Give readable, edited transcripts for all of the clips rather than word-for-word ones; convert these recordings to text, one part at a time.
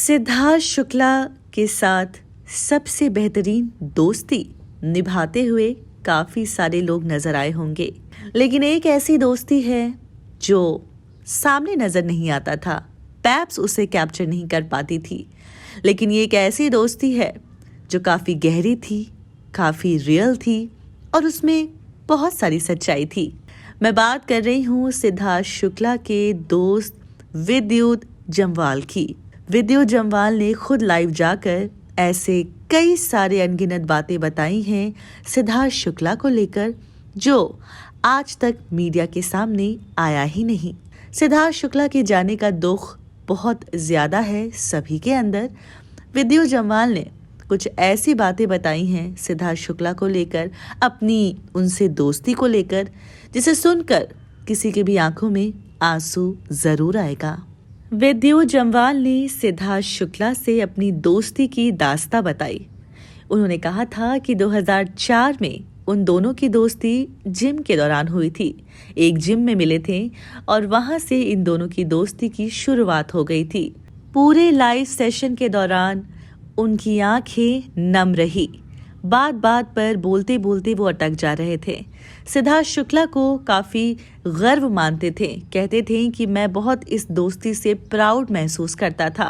सिद्धार्थ शुक्ला के साथ सबसे बेहतरीन दोस्ती निभाते हुए काफ़ी सारे लोग नज़र आए होंगे, लेकिन एक ऐसी दोस्ती है जो सामने नज़र नहीं आता था, पैप्स उसे कैप्चर नहीं कर पाती थी। लेकिन ये एक ऐसी दोस्ती है जो काफ़ी गहरी थी, काफ़ी रियल थी और उसमें बहुत सारी सच्चाई थी। मैं बात कर रही हूँ सिद्धार्थ शुक्ला के दोस्त विद्युत जम्वाल की। विद्युत जम्वाल ने खुद लाइव जाकर ऐसे कई सारे अनगिनत बातें बताई हैं सिद्धार्थ शुक्ला को लेकर, जो आज तक मीडिया के सामने आया ही नहीं। सिद्धार्थ शुक्ला के जाने का दुख बहुत ज़्यादा है सभी के अंदर। विद्युत जम्वाल ने कुछ ऐसी बातें बताई हैं सिद्धार्थ शुक्ला को लेकर, अपनी उनसे दोस्ती को लेकर, जिसे सुनकर किसी के भी आंखों में आंसू ज़रूर आएगा। विद्युत जम्वाल ने सिद्धार्थ शुक्ला से अपनी दोस्ती की दास्तां बताई। उन्होंने कहा था कि 2004 में उन दोनों की दोस्ती जिम के दौरान हुई थी। एक जिम में मिले थे और वहां से इन दोनों की दोस्ती की शुरुआत हो गई थी। पूरे लाइव सेशन के दौरान उनकी आंखें नम रही। बात बात पर बोलते बोलते वो अटक जा रहे थे। सिद्धार्थ शुक्ला को काफ़ी गर्व मानते थे, कहते थे कि मैं बहुत इस दोस्ती से प्राउड महसूस करता था।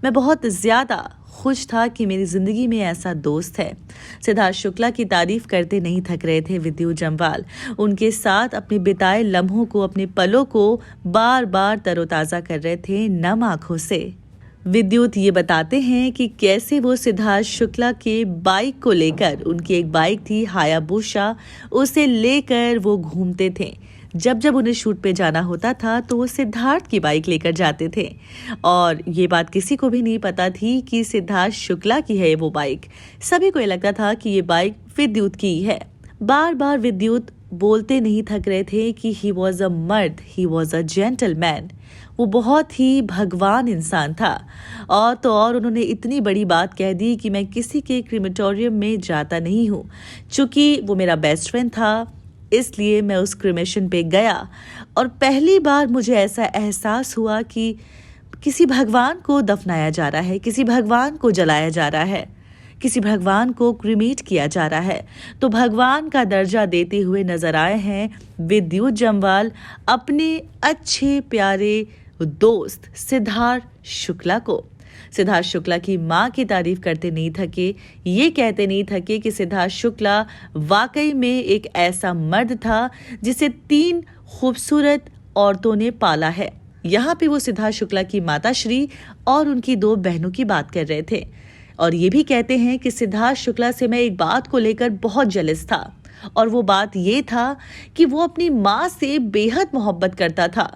मैं बहुत ज़्यादा खुश था कि मेरी ज़िंदगी में ऐसा दोस्त है। सिद्धार्थ शुक्ला की तारीफ करते नहीं थक रहे थे विद्युत जम्वाल। उनके साथ अपने बिताए लम्हों को, अपने पलों को बार बार तरोताज़ा कर रहे थे नम आँखों से। विद्युत ये बताते हैं कि कैसे वो सिद्धार्थ शुक्ला के बाइक को लेकर, उनकी एक बाइक थी हायाबुसा, उसे लेकर वो घूमते थे। जब जब उन्हें शूट पे जाना होता था तो वो सिद्धार्थ की बाइक लेकर जाते थे और ये बात किसी को भी नहीं पता थी कि सिद्धार्थ शुक्ला की है वो बाइक। सभी को ये लगता था कि ये बाइक विद्युत की है। बार बार विद्युत बोलते नहीं थक रहे थे कि ही वॉज अ मर्द, ही वॉज अ जेंटलमैन। वो बहुत ही भगवान इंसान था। और तो और उन्होंने इतनी बड़ी बात कह दी कि मैं किसी के क्रीमेटोरियम में जाता नहीं हूँ। चूँकि वो मेरा बेस्ट फ्रेंड था, इसलिए मैं उस क्रीमेशन पे गया और पहली बार मुझे ऐसा एहसास हुआ कि किसी भगवान को दफनाया जा रहा है, किसी भगवान को जलाया जा रहा है, किसी भगवान को क्रीमेट किया जा रहा है। तो भगवान का दर्जा देते हुए नजर आए हैं विद्युत जम्वाल अपने अच्छे प्यारे दोस्त सिद्धार्थ शुक्ला को। सिद्धार्थ शुक्ला की मां की तारीफ करते नहीं थके, ये कहते नहीं थके कि सिद्धार्थ शुक्ला वाकई में एक ऐसा मर्द था जिसे 3 खूबसूरत औरतों ने पाला है। यहाँ पे वो सिद्धार्थ शुक्ला की माताश्री और उनकी 2 बहनों की बात कर रहे थे और ये भी कहते हैं कि सिद्धार्थ शुक्ला से मैं एक बात को लेकर बहुत जेलस था और वो बात ये था कि वो अपनी माँ से बेहद मोहब्बत करता था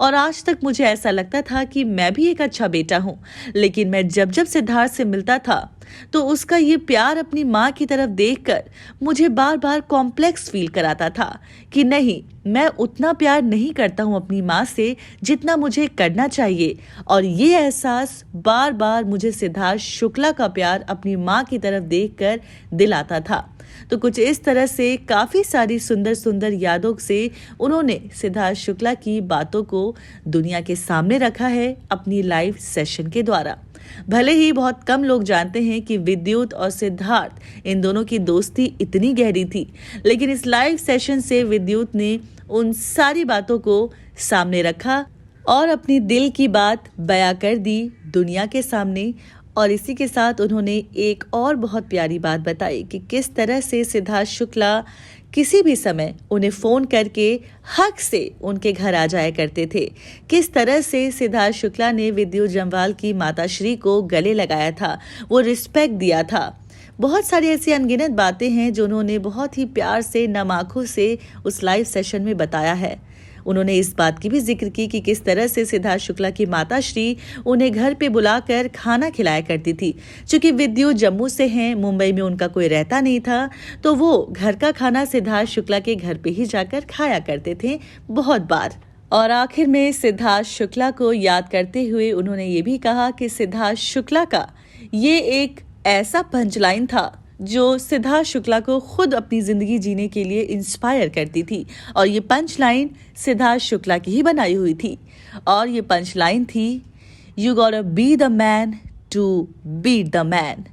और आज तक मुझे ऐसा लगता था कि मैं भी एक अच्छा बेटा हूँ। लेकिन मैं जब जब सिद्धार्थ से मिलता था तो उसका ये प्यार अपनी माँ की तरफ देखकर मुझे बार बार कॉम्प्लेक्स फील कराता था कि नहीं, मैं उतना प्यार नहीं करता हूँ अपनी माँ से जितना मुझे करना चाहिए। और ये एहसास बार बार मुझे सिद्धार्थ शुक्ला का प्यार अपनी माँ की तरफ देखकर दिलाता था। तो कुछ इस तरह से काफ़ी सारी सुंदर सुंदर यादों से उन्होंने सिद्धार्थ शुक्ला की बातों को दुनिया के सामने रखा है अपनी लाइव सेशन के द्वारा। भले ही बहुत कम लोग जानते हैं कि विद्युत और सिद्धार्थ इन दोनों की दोस्ती इतनी गहरी थी, लेकिन इस लाइव सेशन से विद्युत ने उन सारी बातों को सामने रखा और अपनी दिल की बात बयां कर दी दुनिया के सामने। और इसी के साथ उन्होंने एक और बहुत प्यारी बात बताई कि किस तरह से सिद्धार्थ शुक्ला किसी भी समय उन्हें फ़ोन करके हक से उनके घर आ जाया करते थे। किस तरह से सिद्धार्थ शुक्ला ने विद्युत जम्वाल की माताश्री को गले लगाया था, वो रिस्पेक्ट दिया था। बहुत सारी ऐसी अनगिनत बातें हैं जो उन्होंने बहुत ही प्यार से नम आँखों से उस लाइव सेशन में बताया है। उन्होंने इस बात की भी जिक्र की कि किस तरह से सिद्धार्थ शुक्ला की माताश्री उन्हें घर पे बुलाकर खाना खिलाया करती थी। चूंकि विद्युत जम्मू से हैं, मुंबई में उनका कोई रहता नहीं था, तो वो घर का खाना सिद्धार्थ शुक्ला के घर पे ही जाकर खाया करते थे बहुत बार। और आखिर में सिद्धार्थ शुक्ला को याद करते हुए उन्होंने ये भी कहा कि सिद्धार्थ शुक्ला का ये एक ऐसा पंचलाइन था जो सिद्धार्थ शुक्ला को खुद अपनी जिंदगी जीने के लिए इंस्पायर करती थी। और ये पंच लाइन सिद्धार्थ शुक्ला की ही बनाई हुई थी और ये पंच लाइन थी, you gotta be the man to beat the man.